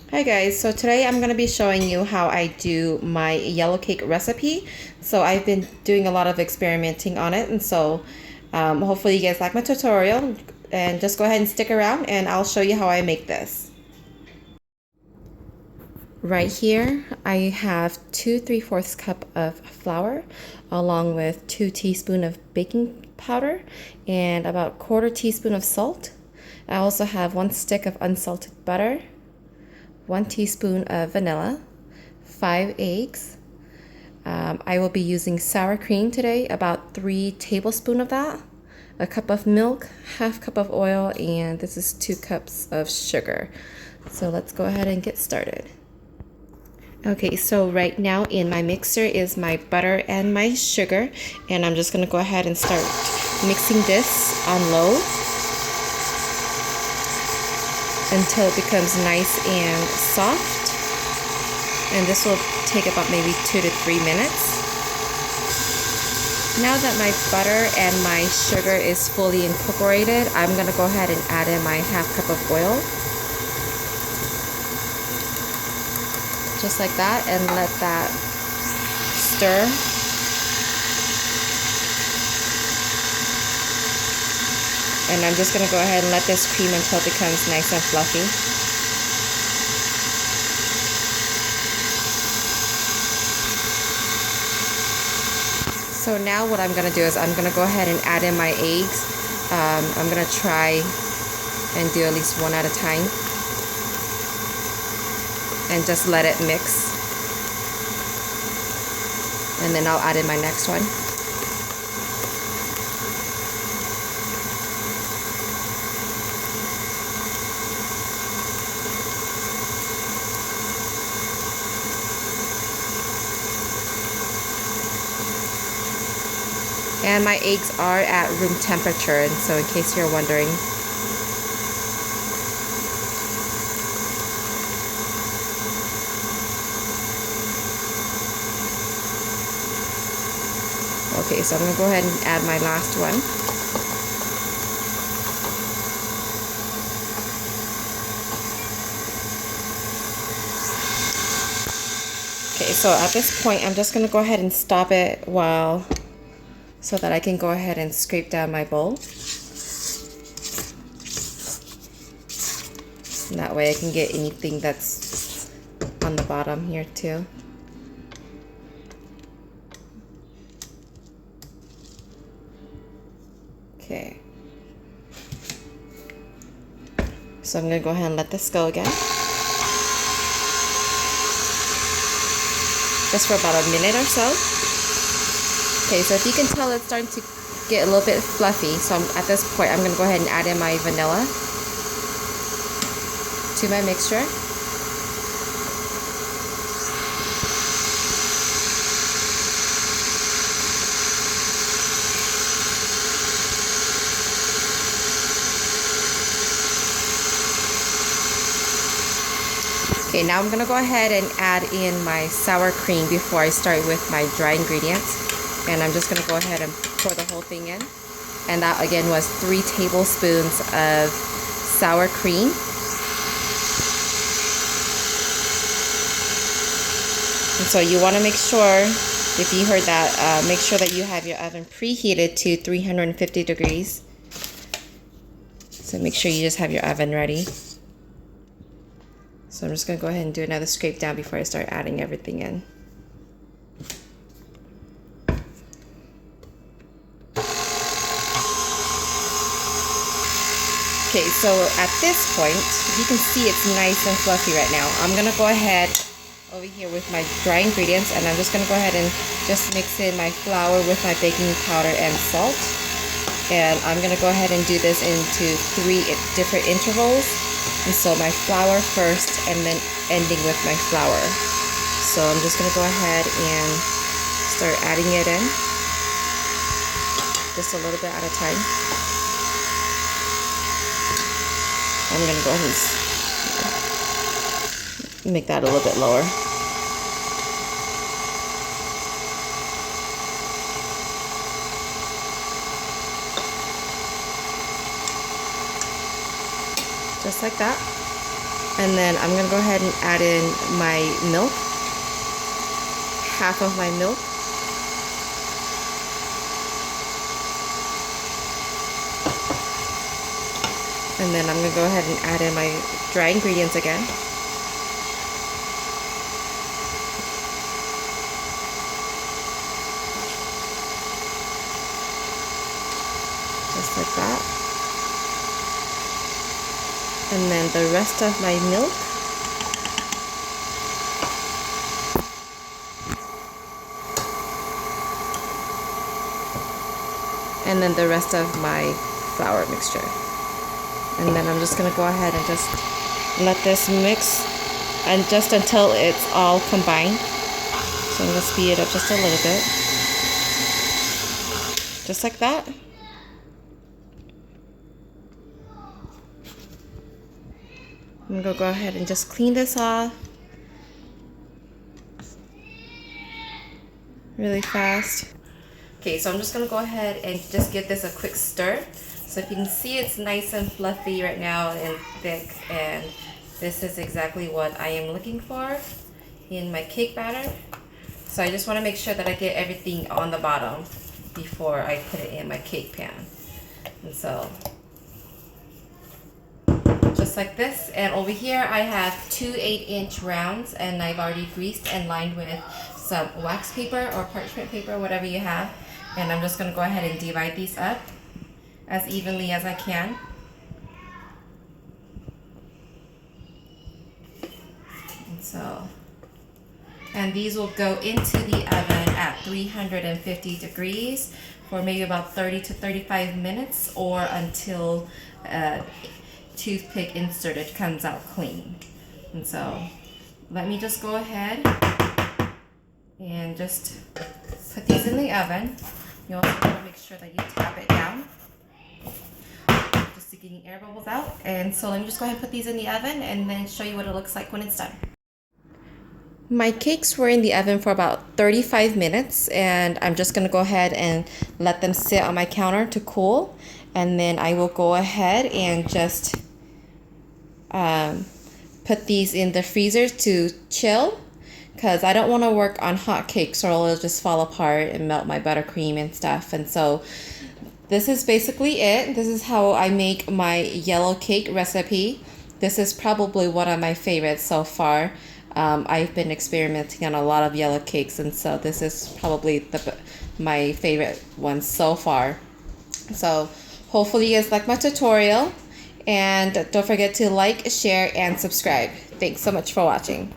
Hi guys, so today I'm going to be showing you how I do my yellow cake recipe. So I've been doing a lot of experimenting on it, and so hopefully you guys like my tutorial, and just go ahead and stick around and I'll show you how I make this. Right here I have 2 3/4 cup of flour along with 2 teaspoons of baking powder and about 1/4 teaspoon of salt. I also have 1 stick of unsalted butter, 1 teaspoon of vanilla, 5 eggs. I will be using sour cream today, about 3 tablespoons of that, a cup of milk, half cup of oil, and this is 2 cups of sugar. So let's go ahead and get started. Okay, so right now in my mixer is my butter and my sugar, and I'm just gonna go ahead and start mixing this on low until it becomes nice and soft. And this will take about maybe 2 to 3 minutes. Now that my butter and my sugar is fully incorporated, I'm gonna go ahead and add in my half cup of oil. Just like that, and let that stir. And I'm just gonna go ahead and let this cream until it becomes nice and fluffy. So now what I'm gonna do is I'm gonna go ahead and add in my eggs. I'm gonna try and do at least one at a time and just let it mix. And then I'll add in my next one. And my eggs are at room temperature, and so in case you're wondering. Okay, so I'm gonna go ahead and add my last one. Okay, so at this point, I'm just gonna go ahead and stop it so that I can go ahead and scrape down my bowl. And that way I can get anything that's on the bottom here too. Okay. So I'm gonna go ahead and let this go again. Just for about a minute or so. Okay, so if you can tell, it's starting to get a little bit fluffy. So at this point, I'm gonna go ahead and add in my vanilla to my mixture. Okay, now I'm gonna go ahead and add in my sour cream before I start with my dry ingredients. And I'm just gonna go ahead and pour the whole thing in. And that again was 3 tablespoons of sour cream. And so you wanna make sure, if you heard that, make sure that you have your oven preheated to 350 degrees. So make sure you just have your oven ready. So I'm just gonna go ahead and do another scrape down before I start adding everything in. Okay, so at this point, you can see it's nice and fluffy right now. I'm gonna go ahead over here with my dry ingredients, and I'm just gonna go ahead and just mix in my flour with my baking powder and salt. And I'm gonna go ahead and do this into 3 different intervals. And so my flour first, and then ending with my flour. So I'm just gonna go ahead and start adding it in, just a little bit at a time. I'm gonna go ahead and make that a little bit lower. Just like that. And then I'm gonna go ahead and add in my milk, half of my milk. And then I'm gonna go ahead and add in my dry ingredients again. Just like that. And then the rest of my milk. And then the rest of my flour mixture. And then I'm just gonna go ahead and just let this mix and just until it's all combined. So I'm gonna speed it up just a little bit. Just like that. I'm gonna go ahead and just clean this off really fast. Okay, so I'm just gonna go ahead and just give this a quick stir. So if you can see, it's nice and fluffy right now and thick, and this is exactly what I am looking for in my cake batter. So I just wanna make sure that I get everything on the bottom before I put it in my cake pan. And so, just like this. And over here I have 2 8-inch rounds, and I've already greased and lined with some wax paper or parchment paper, whatever you have. And I'm just gonna go ahead and divide these up as evenly as I can. And these will go into the oven at 350 degrees for maybe about 30 to 35 minutes, or until toothpick inserted comes out clean. And so let me just go ahead and just put these in the oven. You also want to make sure that you tap it down just to get any air bubbles out. And so let me just go ahead and put these in the oven and then show you what it looks like when it's done. My cakes were in the oven for about 35 minutes, and I'm just gonna go ahead and let them sit on my counter to cool, and then I will go ahead and just put these in the freezer to chill, because I don't want to work on hot cakes or it'll just fall apart and melt my buttercream and stuff. And so this is basically it. This is how I make my yellow cake recipe. This is probably one of my favorites so far. I've been experimenting on a lot of yellow cakes, and so this is probably my favorite one so far. So hopefully you guys like my tutorial, and don't forget to like, share, and subscribe. Thanks so much for watching.